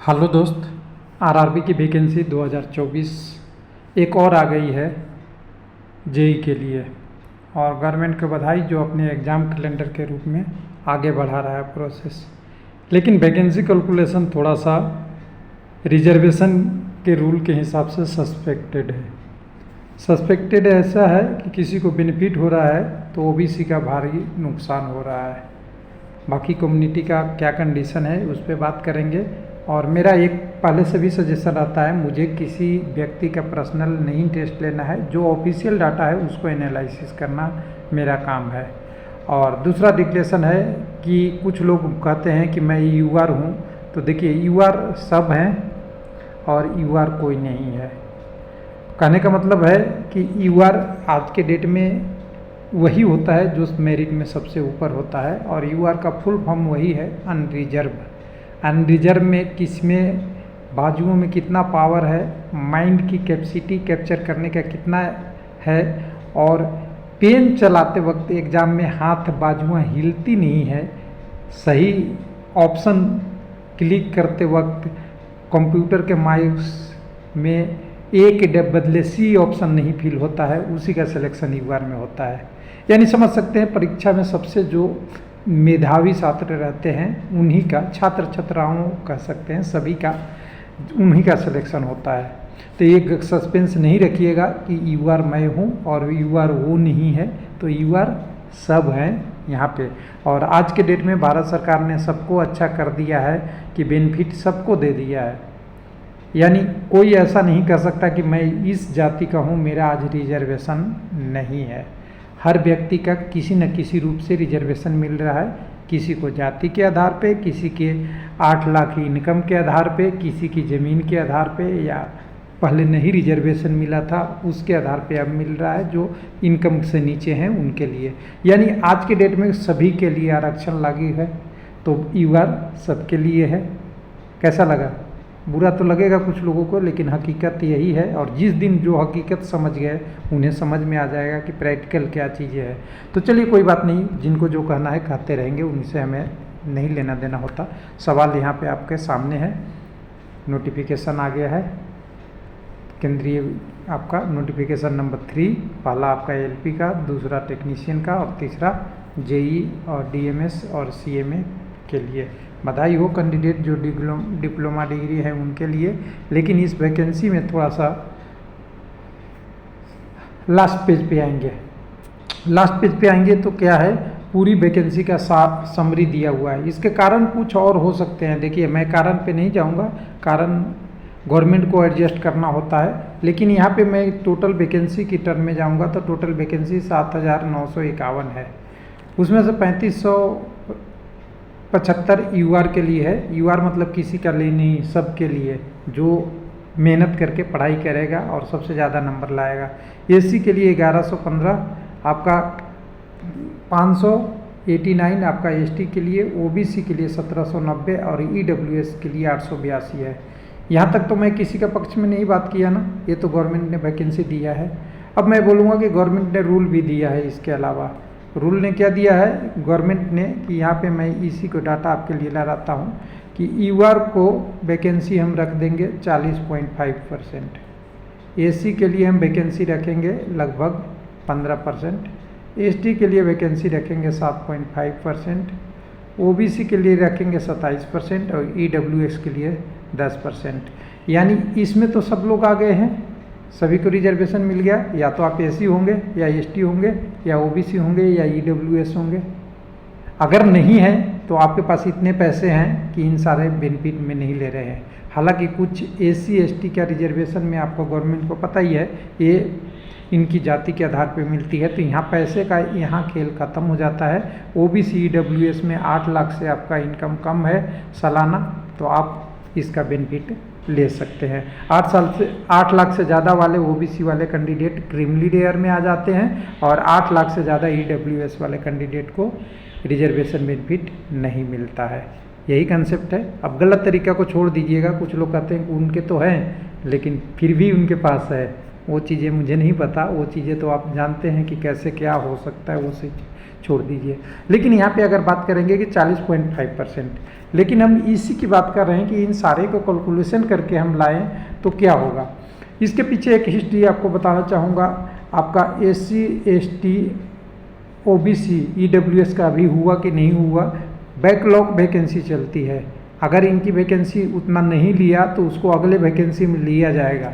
Hello दोस्त, RRB की vacancy 2024 एक और आ गई है जेई के लिए। और गवर्नमेंट को बधाई जो अपने एग्ज़ाम कैलेंडर के रूप में आगे बढ़ा रहा है प्रोसेस। लेकिन वैकेंसी कैलकुलेशन थोड़ा सा रिजर्वेशन के रूल के हिसाब से सस्पेक्टेड है। सस्पेक्टेड ऐसा है कि किसी को बेनिफिट हो रहा है तो ओबीसी का भारी नुकसान हो रहा है। बाकी कम्युनिटी का क्या कंडीशन है उस पर बात करेंगे। और मेरा एक पहले से भी सजेशन रहता है, मुझे किसी व्यक्ति का पर्सनल नहीं टेस्ट लेना है, जो ऑफिशियल डाटा है उसको एनालिसिस करना मेरा काम है। और दूसरा डिक्लेरेशन है कि कुछ लोग कहते हैं कि मैं यूआर हूँ, तो देखिए यूआर सब हैं और यूआर कोई नहीं है। कहने का मतलब है कि यूआर आज के डेट में वही होता है जो मेरिट में सबसे ऊपर होता है, और यूआर का फुल फॉर्म वही है अनरिजर्व। अनरिजर्व में किसमें बाजुओं में कितना पावर है, माइंड की कैपेसिटी कैप्चर करने का कितना है, और पेन चलाते वक्त एग्ज़ाम में हाथ बाजुआं हिलती नहीं है, सही ऑप्शन क्लिक करते वक्त कंप्यूटर के माउस में ए के बदले सी ऑप्शन नहीं फिल होता है, उसी का सिलेक्शन यूआर में होता है। यानी समझ सकते हैं परीक्षा में सबसे जो मेधावी छात्र रहते हैं उन्हीं का, छात्र छात्राओं कह सकते हैं सभी का, उन्हीं का सिलेक्शन होता है। तो ये सस्पेंस नहीं रखिएगा कि यूआर मैं हूँ और यूआर वो नहीं है, तो यूआर सब हैं यहाँ पे। और आज के डेट में भारत सरकार ने सबको अच्छा कर दिया है कि बेनिफिट सबको दे दिया है। यानी कोई ऐसा नहीं कर सकता कि मैं इस जाति का हूँ मेरा आज रिजर्वेशन नहीं है। हर व्यक्ति का किसी न किसी रूप से रिजर्वेशन मिल रहा है, किसी को जाति के आधार पे, किसी के 8 लाख इनकम के आधार पे, किसी की ज़मीन के आधार पे, या पहले नहीं रिजर्वेशन मिला था उसके आधार पे अब मिल रहा है जो इनकम से नीचे हैं उनके लिए। यानी आज के डेट में सभी के लिए आरक्षण लागू है, तो यूआर सबके लिए है। कैसा लगा? बुरा तो लगेगा कुछ लोगों को, लेकिन हकीकत यही है। और जिस दिन जो हकीकत समझ गए उन्हें समझ में आ जाएगा कि प्रैक्टिकल क्या चीज़ें है। तो चलिए कोई बात नहीं, जिनको जो कहना है कहते रहेंगे, उनसे हमें नहीं लेना देना होता। सवाल यहाँ पे आपके सामने है। नोटिफिकेशन आ गया है केंद्रीय आपका नोटिफिकेशन नंबर 3, पहला आपका एलपी का, दूसरा टेक्नीशियन का और तीसरा जेई और डीएमएस और सीएमए के लिए। बधाई हो कैंडिडेट जो डिप्लोमा डिग्री है उनके लिए। लेकिन इस वैकेंसी में थोड़ा सा लास्ट पेज पे आएंगे। लास्ट पेज पे आएंगे तो क्या है, पूरी वैकेंसी का समरी दिया हुआ है। इसके कारण कुछ और हो सकते हैं। देखिए मैं कारण पे नहीं जाऊंगा, कारण गवर्नमेंट को एडजस्ट करना होता है। लेकिन यहाँ पे मैं टोटल वैकेंसी की टर्म में जाऊँगा तो टोटल वैकेंसी 7,951 है। उसमें से 3575 यूआर के लिए है। यूआर मतलब किसी का लिए नहीं, सबके लिए जो मेहनत करके पढ़ाई करेगा और सबसे ज़्यादा नंबर लाएगा। एससी के लिए 1115, आपका 589 आपका एसटी के लिए, ओबीसी के लिए 1790 और ईडब्ल्यूएस के लिए 882 है। यहाँ तक तो मैं किसी का पक्ष में नहीं बात किया ना, ये तो गवर्नमेंट ने वैकेंसी दिया है। अब मैं बोलूँगा कि गवर्नमेंट ने रूल भी दिया है। इसके अलावा रूल ने क्या दिया है गवर्नमेंट ने, कि यहाँ पे मैं इसी को डाटा आपके लिए ला रहा हूँ कि यूआर को वैकेंसी हम रख देंगे 40.5%, एससी के लिए हम वैकेंसी रखेंगे लगभग 15%, एसटी के लिए वैकेंसी रखेंगे 7.5%, ओबीसी के लिए रखेंगे 27% और ईडब्ल्यूएस के लिए 10%। यानी इसमें तो सब लोग आ गए हैं, सभी को रिजर्वेशन मिल गया। या तो आप एससी होंगे या एसटी होंगे या ओबीसी होंगे या ईडब्ल्यूएस होंगे। अगर नहीं है तो आपके पास इतने पैसे हैं कि इन सारे बेनिफिट में नहीं ले रहे हैं। हालांकि कुछ एससी एसटी का रिजर्वेशन में आपको गवर्नमेंट को पता ही है, ये इनकी जाति के आधार पर मिलती है, तो यहाँ पैसे का यहाँ खेल खत्म हो जाता है। ओबीसी ईडब्ल्यूएस में 8 लाख से आपका इनकम कम है सालाना, तो आप इसका बेनिफिट ले सकते हैं। 8 लाख से ज़्यादा वाले ओबीसी वाले कैंडिडेट क्रीमी लेयर में आ जाते हैं, और 8 लाख से ज़्यादा ईडब्ल्यूएस वाले कैंडिडेट को रिजर्वेशन बेनिफिट नहीं मिलता है। यही कंसेप्ट है। अब गलत तरीका को छोड़ दीजिएगा। कुछ लोग कहते हैं कि उनके तो हैं लेकिन फिर भी उनके पास है, वो चीज़ें मुझे नहीं पता, वो चीज़ें तो आप जानते हैं कि कैसे क्या हो सकता है, वो से छोड़ दीजिए। लेकिन यहाँ पे अगर बात करेंगे कि 40.5%, लेकिन हम इसी की बात कर रहे हैं कि इन सारे को कैलकुलेशन करके हम लाएं तो क्या होगा। इसके पीछे एक हिस्ट्री आपको बताना चाहूँगा। आपका SC ST OBC EWS का अभी हुआ कि नहीं हुआ, बैकलॉग वैकेंसी चलती है। अगर इनकी वैकेंसी उतना नहीं लिया तो उसको अगले वैकेंसी में लिया जाएगा,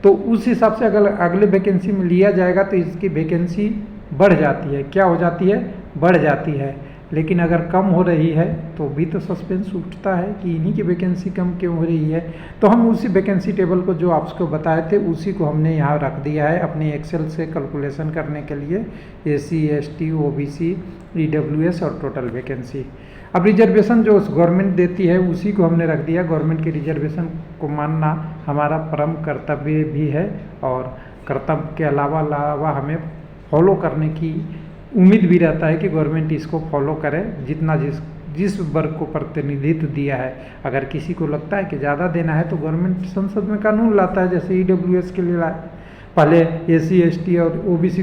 तो उस हिसाब से अगर अगले वैकेंसी में लिया जाएगा तो इसकी वैकेंसी बढ़ जाती है। क्या हो जाती है? बढ़ जाती है। लेकिन अगर कम हो रही है तो भी तो सस्पेंस उठता है कि इन्हीं की वैकेंसी कम क्यों हो रही है। तो हम उसी वैकेंसी टेबल को जो आपको बताए थे उसी को हमने यहाँ रख दिया है अपने एक्सेल से कैलकुलेशन करने के लिए, SC ST OBC EWS और टोटल वैकेंसी। अब रिजर्वेशन जो गवर्नमेंट देती है उसी को हमने रख दिया। गवर्नमेंट की रिजर्वेशन को मानना हमारा परम कर्तव्य भी है, और कर्तव्य के अलावा हमें फॉलो करने की उम्मीद भी रहता है कि गवर्नमेंट इसको फॉलो करे, जितना जिस वर्ग को प्रतिनिधित्व दिया है। अगर किसी को लगता है कि ज़्यादा देना है तो गवर्नमेंट संसद में कानून लाता है, जैसे EWS के लिए लाए। पहले SC ST और OBC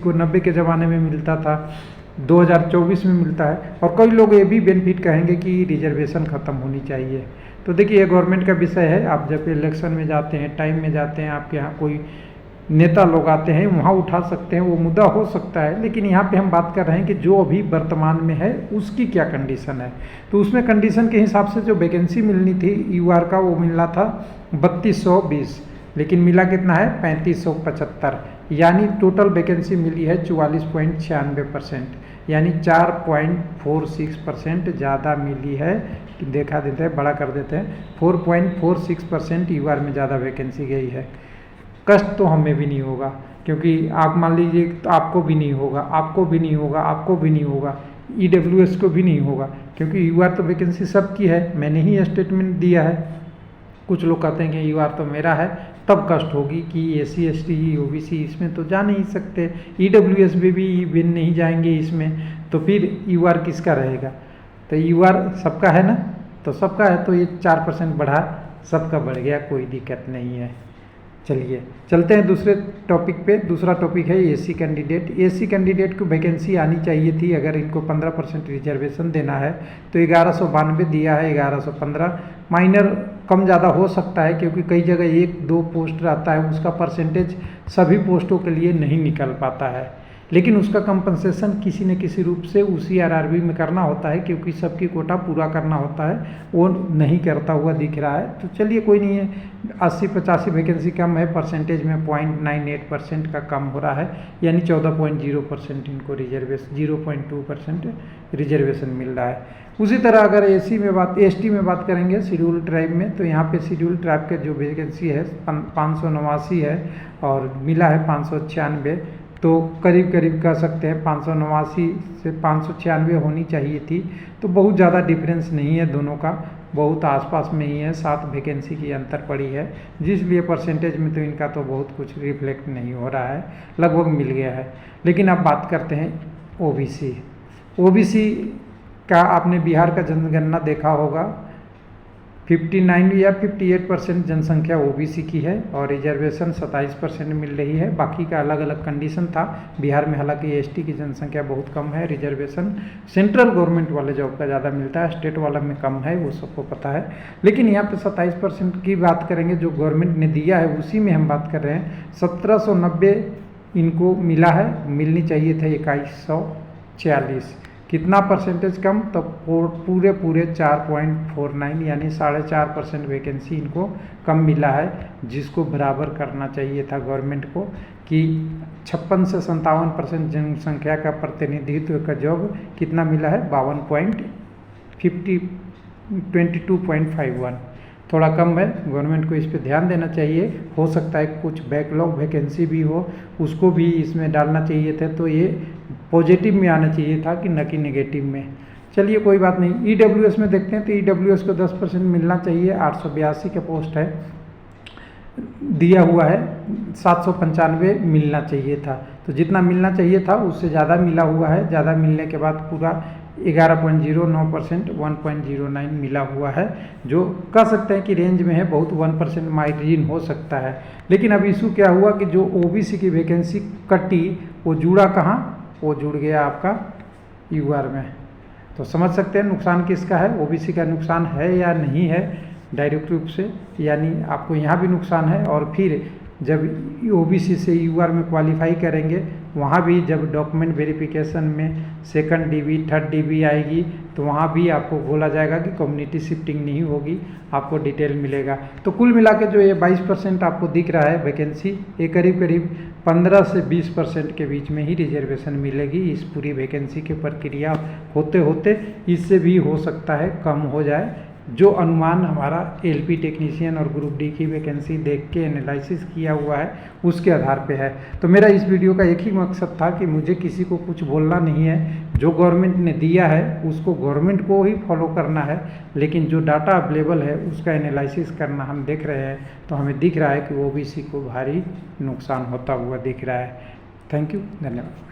को 90 के ज़माने में मिलता था, 2024 में मिलता है। और कई लोग ये भी बेनिफिट कहेंगे कि रिजर्वेशन ख़त्म होनी चाहिए। तो देखिए, ये गवर्नमेंट का विषय है। आप जब इलेक्शन में जाते हैं, टाइम में जाते हैं, आपके यहाँ कोई नेता लोग आते हैं, वहाँ उठा सकते हैं, वो मुद्दा हो सकता है। लेकिन यहाँ पे हम बात कर रहे हैं कि जो अभी वर्तमान में है उसकी क्या कंडीशन है। तो उसमें कंडीशन के हिसाब से जो वैकेंसी मिलनी थी UR का, वो मिलना था 3220, लेकिन मिला कितना है? 3575। यानी टोटल वैकेंसी मिली है 44.96%, यानी 4.46% ज़्यादा मिली है। देखा देते हैं, बड़ा कर देते हैं, 4.46% UR में ज़्यादा वैकेंसी गई है। कष्ट तो हमें भी नहीं होगा, क्योंकि आप मान लीजिए तो आपको भी नहीं होगा, आपको भी नहीं होगा, आपको भी नहीं होगा, EWS को भी नहीं होगा, क्योंकि UR तो वैकेंसी सबकी है। मैंने ही स्टेटमेंट दिया है। कुछ लोग कहते हैं कि UR तो मेरा है, तब कष्ट होगी कि SC ST OBC इसमें तो जा नहीं सकते, EWS में भी विन नहीं जाएंगे इसमें, तो फिर UR किसका रहेगा? तो UR सबका है ना, तो सबका है, तो ये 4% बढ़ा, सबका बढ़ गया, कोई दिक्कत नहीं है। चलिए चलते हैं दूसरे टॉपिक पे। दूसरा टॉपिक है SC कैंडिडेट। SC कैंडिडेट को वैकेंसी आनी चाहिए थी, अगर इनको 15% रिजर्वेशन देना है तो 1192 दिया है, 1115। माइनर कम ज़्यादा हो सकता है, क्योंकि कई जगह 1-2 पोस्ट रहता है, उसका परसेंटेज सभी पोस्टों के लिए नहीं निकल पाता है। लेकिन उसका कंपनसेशन किसी न किसी रूप से उसी RRB में करना होता है, क्योंकि सबकी कोटा पूरा करना होता है, वो नहीं करता हुआ दिख रहा है। तो चलिए कोई नहीं है, 80-85 वैकेंसी कम है, परसेंटेज में 0.98% का कम हो रहा है, यानी 14.0% इनको रिजर्वेशन, 0.2% रिजर्वेशन मिल रहा है। उसी तरह अगर ST में बात करेंगे, शेड्यूल ट्राइब में, तो यहाँ पे शेड्यूल ट्राइब के जो वैकेंसी है 589 है और मिला है 596। तो करीब करीब कह सकते हैं 589 से 596 होनी चाहिए थी। तो बहुत ज़्यादा डिफरेंस नहीं है दोनों का, बहुत आसपास में ही है, 7 वैकेंसी की अंतर पड़ी है, जिसलिए परसेंटेज में तो इनका तो बहुत कुछ रिफ्लेक्ट नहीं हो रहा है, लगभग मिल गया है। लेकिन अब बात करते हैं OBC का। आपने बिहार का जनगणना देखा होगा, 59 या 58% जनसंख्या OBC की है और रिजर्वेशन 27% मिल रही है। बाकी का अलग अलग कंडीशन था बिहार में। हालांकि ST की जनसंख्या बहुत कम है, रिजर्वेशन सेंट्रल गवर्नमेंट वाले जॉब का ज़्यादा मिलता है, स्टेट वाला में कम है, वो सबको पता है। लेकिन यहाँ पे 27% की बात करेंगे जो गवर्नमेंट ने दिया है, उसी में हम बात कर रहे हैं। 1790 इनको मिला है, मिलनी चाहिए था 2140। कितना परसेंटेज कम? तो पूरे 4.49, यानी 4.5% वैकेंसी इनको कम मिला है, जिसको बराबर करना चाहिए था गवर्नमेंट को कि 56 से 57% जनसंख्या का प्रतिनिधित्व का जॉब कितना मिला है? 22.51, थोड़ा कम है। गवर्नमेंट को इस पे ध्यान देना चाहिए। हो सकता है कुछ बैकलॉग वैकेंसी भी हो, उसको भी इसमें डालना चाहिए थे, तो ये पॉजिटिव में आना चाहिए था कि न कि नेगेटिव में। चलिए कोई बात नहीं। EWS में देखते हैं तो EWS को 10% मिलना चाहिए, 882 का पोस्ट है, दिया हुआ है, 795 मिलना चाहिए था। तो जितना मिलना चाहिए था उससे ज़्यादा मिला हुआ है। ज़्यादा मिलने के बाद पूरा 11.09% 1.09 मिला हुआ है, जो कह सकते हैं कि रेंज में है, बहुत 1% मार्जिन हो सकता है। लेकिन अब इशू क्या हुआ कि जो ओबीसी की वैकेंसी कटी वो जुड़ा कहाँ, वो जुड़ गया आपका यूआर में। तो समझ सकते हैं नुकसान किसका है, ओबीसी का नुकसान है या नहीं है डायरेक्ट रूप से, यानी आपको यहाँ भी नुकसान है। और फिर जब ओबीसी से यूआर में क्वालिफाई करेंगे, वहाँ भी जब डॉक्यूमेंट वेरिफिकेशन में सेकंड डीबी थर्ड डीबी आएगी तो वहाँ भी आपको बोला जाएगा कि कम्युनिटी शिफ्टिंग नहीं होगी, आपको डिटेल मिलेगा। तो कुल मिला के जो ये 22% आपको दिख रहा है वैकेंसी, ये करीब करीब 15 से 20% के बीच में ही रिजर्वेशन मिलेगी इस पूरी वैकेंसी की प्रक्रिया होते होते। इससे भी हो सकता है कम हो जाए, जो अनुमान हमारा एलपी टेक्नीशियन और ग्रुप डी की वैकेंसी देख के एनालिसिस किया हुआ है उसके आधार पे है। तो मेरा इस वीडियो का एक ही मकसद था कि मुझे किसी को कुछ बोलना नहीं है, जो गवर्नमेंट ने दिया है उसको गवर्नमेंट को ही फॉलो करना है, लेकिन जो डाटा अवेलेबल है उसका एनालिसिस करना हम देख रहे हैं। तो हमें दिख रहा है कि ओबीसी को भारी नुकसान होता हुआ दिख रहा है। थैंक यू, धन्यवाद।